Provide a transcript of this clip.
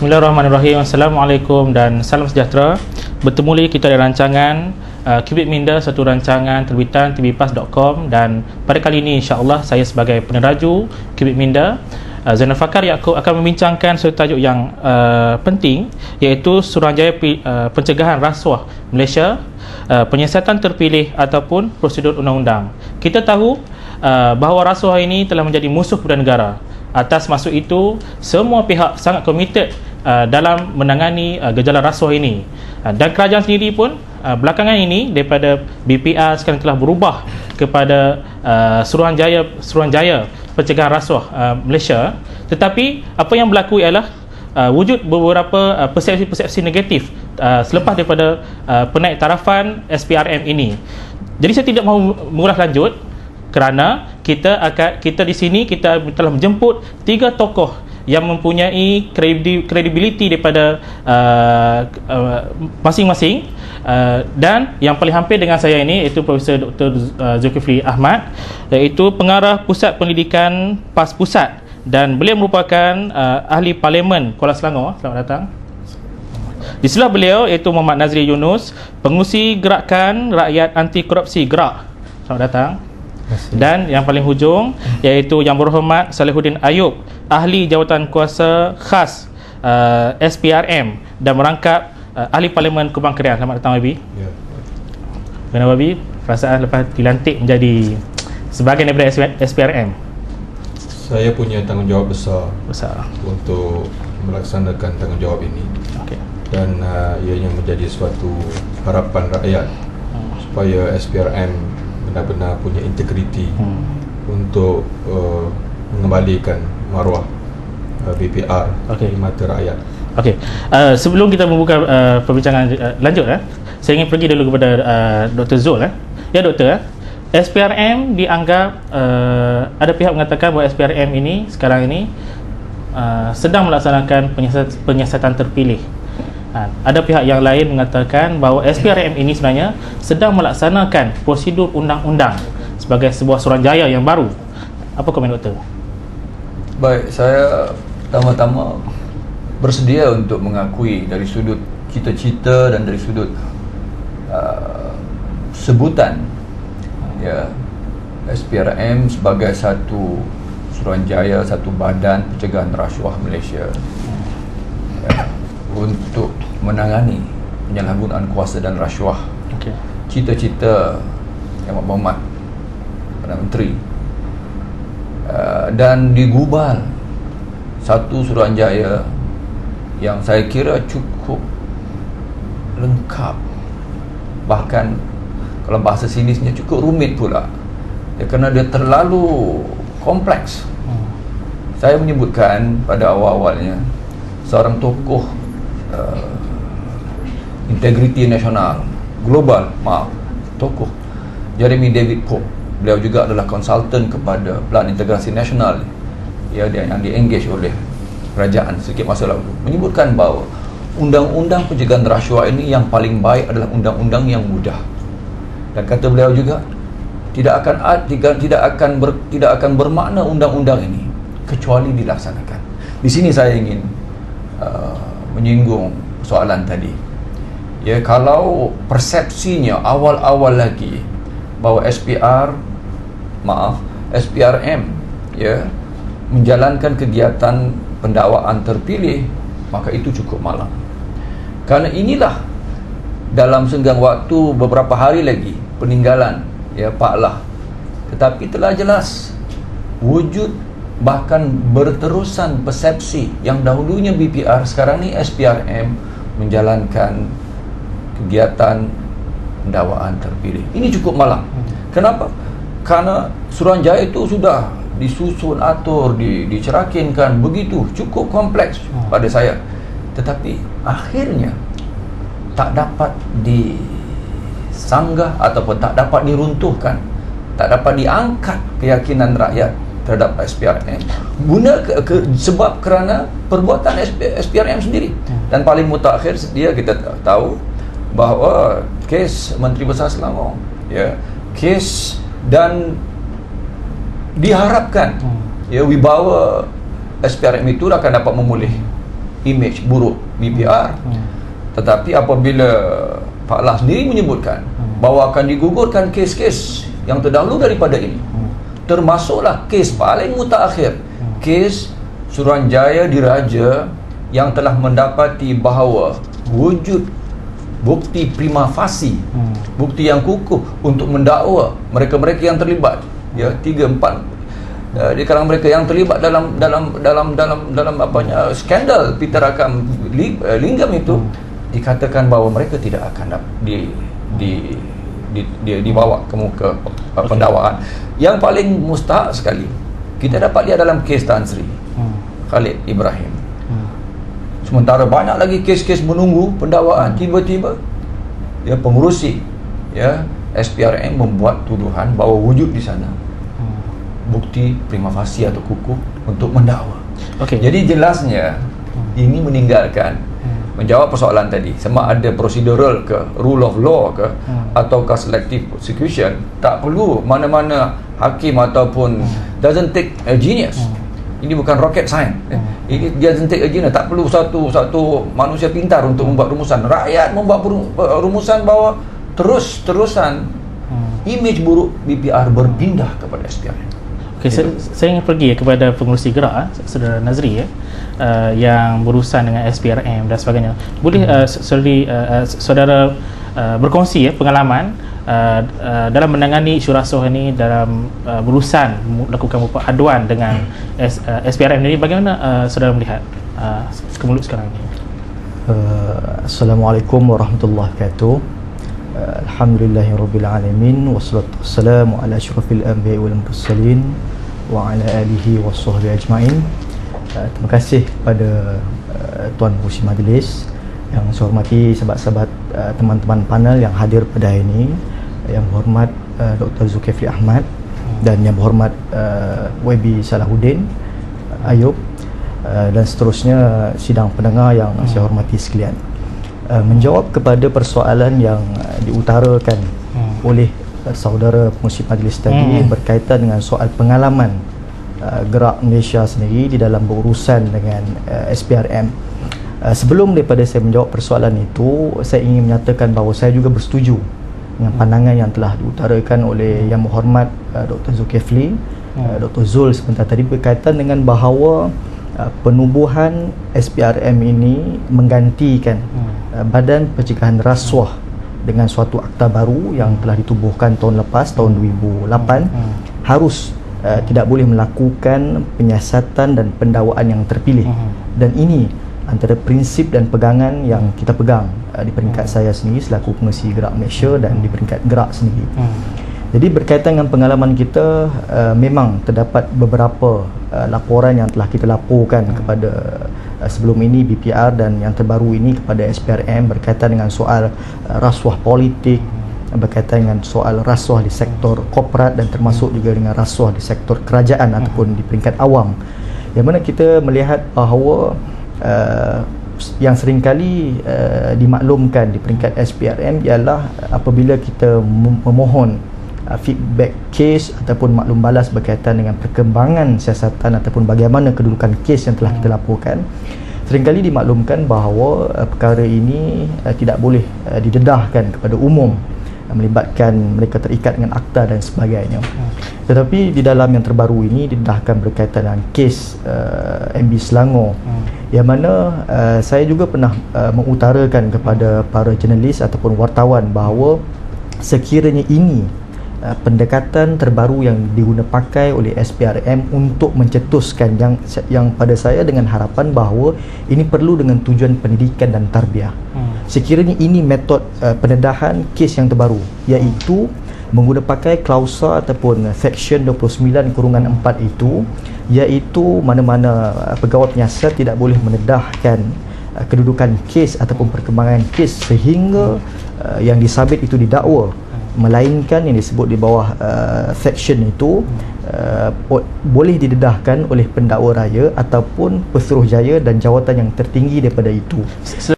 Bismillahirrahmanirrahim. Assalamualaikum dan salam sejahtera. Bertemu lagi kita dari rancangan Cubic Minda, satu rancangan terbitan tvpas.com, dan pada kali ini insya-Allah saya sebagai peneraju Cubic Minda, Zainal Fakar Yaakob, akan membincangkan satu tajuk yang penting, iaitu Suruhanjaya Pencegahan Rasuah Malaysia, penyiasatan terpilih ataupun prosedur undang-undang. Kita tahu bahawa rasuah ini telah menjadi musuh kepada negara. Atas maksud itu, semua pihak sangat komited dalam menangani gejala rasuah ini. Dan kerajaan sendiri pun belakangan ini daripada BPR sekarang telah berubah kepada Suruhanjaya Pencegahan Rasuah Malaysia. Tetapi apa yang berlaku ialah wujud beberapa persepsi-persepsi negatif selepas daripada penaik tarafan SPRM ini. Jadi saya tidak mahu mengulas lanjut, kerana kita di sini kita telah menjemput tiga tokoh yang mempunyai kredibiliti daripada masing-masing, dan yang paling hampir dengan saya ini iaitu Profesor Dr. Zulkifli Ahmad, iaitu pengarah Pusat Pendidikan PAS Pusat, dan beliau merupakan ahli Parlimen Kuala Selangor. Selamat datang. Di sebelah beliau iaitu Muhammad Nazri Yunus, pengurusi Gerakan Rakyat Anti Korupsi Gerak. Selamat datang. Dan yang paling hujung iaitu Yang Berhormat Salihuddin Ayub, ahli Jawatan Kuasa Khas SPRM dan merangkap ahli Parlimen Kubang Kedah. Selamat datang, Wabi. Ya. Bagaimana, Wabi, perasaan lepas dilantik menjadi sebahagian daripada SPRM? Saya punya tanggungjawab besar untuk melaksanakan tanggungjawab ini. Okay. Dan ianya menjadi suatu harapan rakyat supaya SPRM benar-benar punya integriti untuk mengembalikan maruah BPR di mata rakyat. Okey. Sebelum kita membuka perbincangan lanjut, saya ingin pergi dulu kepada Dr. Zul. Ya, Doktor, SPRM dianggap ada pihak mengatakan bahawa SPRM ini sekarang ini sedang melaksanakan penyiasatan terpilih. Ada pihak yang lain mengatakan bahawa SPRM ini sebenarnya sedang melaksanakan prosedur undang-undang sebagai sebuah suruhanjaya yang baru. Apa komen Doktor? Baik, saya pertama-tama bersedia untuk mengakui dari sudut cita-cita dan dari sudut sebutan, ya, SPRM sebagai satu suruhanjaya, satu badan pencegahan rasuah Malaysia, ya, untuk menangani penyalahgunaan kuasa dan rasuah. Okay. Cita-cita Yang Berhormat Perdana Menteri, dan digubal satu suruhanjaya yang saya kira cukup lengkap, bahkan kalau bahasa sinisnya cukup rumit pula, ya, kerana dia terlalu kompleks. Saya menyebutkan pada awal-awalnya seorang tokoh integriti nasional global, tokoh Jeremy David Pope. Beliau juga adalah konsultan kepada Pelan Integrasi Nasional, ya, yang di-engage oleh kerajaan sedikit masa lalu, menyebutkan bahawa undang-undang pencegahan rasuah ini yang paling baik adalah undang-undang yang mudah. Dan kata beliau juga tidak akan bermakna undang-undang ini kecuali dilaksanakan. Di sini saya ingin menyinggung soalan tadi, ya, kalau persepsinya awal-awal lagi bahawa SPRM, ya, menjalankan kegiatan pendakwaan terpilih, maka itu cukup malang. Kerana inilah dalam senggang waktu beberapa hari lagi peninggalan, ya, Pak Lah, tetapi telah jelas wujud bahkan berterusan persepsi yang dahulunya BPR, sekarang ni SPRM menjalankan kegiatan pendakwaan terpilih. Ini cukup malang. Kenapa? Karena Suruhanjaya itu sudah disusun, atur, dicerakinkan begitu, cukup kompleks pada saya. Tetapi akhirnya tak dapat disanggah ataupun tak dapat diruntuhkan, tak dapat diangkat keyakinan rakyat terhadap SPRM sebab kerana perbuatan SPRM sendiri. Dan paling mutakhir dia kita tahu bahawa kes Menteri Besar Selangor, ya, kes, dan diharapkan, ya, wibawa SPRM itu akan dapat memulih image buruk BPR. Tetapi apabila Pak Lah sendiri menyebutkan bahawa akan digugurkan kes-kes yang terdahulu daripada ini, termasuklah kes paling mutakhir, kes Suruhanjaya Diraja yang telah mendapati bahawa wujud bukti prima facie, bukti yang kukuh untuk mendakwa mereka-mereka yang terlibat, ya 3-4 di kalangan mereka yang terlibat dalam apanya skandal Pitarakam Lingam itu, dikatakan bahawa mereka tidak akan dibawa ke muka pendakwaan. Yang paling mustahak sekali kita dapat lihat dalam kes Tan Sri Khalid Ibrahim. Sementara banyak lagi kes-kes menunggu pendakwaan, tiba-tiba ya pengurusi ya SPRM membuat tuduhan bahawa wujud di sana bukti prima facie atau kukuh untuk mendakwa. Jadi jelasnya ini meninggalkan menjawab persoalan tadi, sama ada procedural ke, rule of law ke, ataukah selective prosecution. Tak perlu mana-mana hakim ataupun doesn't take a genius. Ini bukan rocket science. Ini doesn't take a genius. Tak perlu satu manusia pintar untuk membuat rumusan. Rakyat membuat rumusan bahawa terus-terusan image buruk BPR berpindah kepada SPRM. Saya ingin pergi kepada pengurusi gerak, Saudara Nazri, yang berurusan dengan SPRM dan sebagainya. Boleh saudara berkongsi pengalaman dalam menangani isu rasuah ini, dalam berurusan melakukan beberapa aduan dengan SPRM ini, bagaimana saudara melihat kemulut sekarang ini? Assalamualaikum warahmatullahi wabarakatuh. Alhamdulillahirabbil alamin, wassalatu wassalamu ala asyrafil anbiya'i wal mursalin wa ala alihi washabbihi ajmain. Terima kasih kepada tuan pengurusi majlis yang saya hormati, sahabat-sahabat teman-teman panel yang hadir pada hari ini, yang berhormat Dr. Zulkifli Ahmad dan yang berhormat YB Salahuddin Ayub, dan seterusnya sidang pendengar yang saya hormati sekalian. Menjawab kepada persoalan yang diutarakan oleh saudara pengurusi majlis tadi berkaitan dengan soal pengalaman Gerak Malaysia sendiri di dalam berurusan dengan SPRM. Sebelum daripada saya menjawab persoalan itu, saya ingin menyatakan bahawa saya juga bersetuju dengan pandangan yang telah diutarakan oleh Yang Berhormat Dr. Zulkifli, Dr. Zul sebentar tadi, berkaitan dengan bahawa penubuhan SPRM ini menggantikan Badan Pencegahan Rasuah dengan suatu akta baru yang telah ditubuhkan tahun lepas, tahun 2008, harus tidak boleh melakukan penyiasatan dan pendakwaan yang terpilih. Dan ini antara prinsip dan pegangan yang kita pegang di peringkat saya sendiri selaku pengurusi Gerak Malaysia dan di peringkat Gerak sendiri. Jadi berkaitan dengan pengalaman kita, memang terdapat beberapa laporan yang telah kita laporkan kepada sebelum ini BPR dan yang terbaru ini kepada SPRM berkaitan dengan soal rasuah politik, berkaitan dengan soal rasuah di sektor korporat dan termasuk juga dengan rasuah di sektor kerajaan ataupun di peringkat awam, yang mana kita melihat bahawa yang seringkali dimaklumkan di peringkat SPRM ialah apabila kita memohon feedback case ataupun maklum balas berkaitan dengan perkembangan siasatan ataupun bagaimana kedudukan kes yang telah kita laporkan, seringkali dimaklumkan bahawa perkara ini tidak boleh didedahkan kepada umum, melibatkan mereka terikat dengan akta dan sebagainya. Tetapi di dalam yang terbaru ini didedahkan berkaitan dengan kes MB Selangor, yang mana saya juga pernah mengutarakan kepada para jurnalis ataupun wartawan bahawa sekiranya ini pendekatan terbaru yang diguna pakai oleh SPRM untuk mencetuskan yang pada saya dengan harapan bahawa ini perlu dengan tujuan pendidikan dan tarbiyah. Sekiranya ini metod pendedahan kes yang terbaru, iaitu mengguna pakai klausa ataupun section 29/4 itu, iaitu mana-mana pegawai penyiasat tidak boleh mendedahkan kedudukan kes ataupun perkembangan kes sehingga yang disabit itu didakwa, melainkan yang disebut di bawah section itu boleh didedahkan oleh pendakwa raya ataupun pesuruhjaya dan jawatan yang tertinggi daripada itu.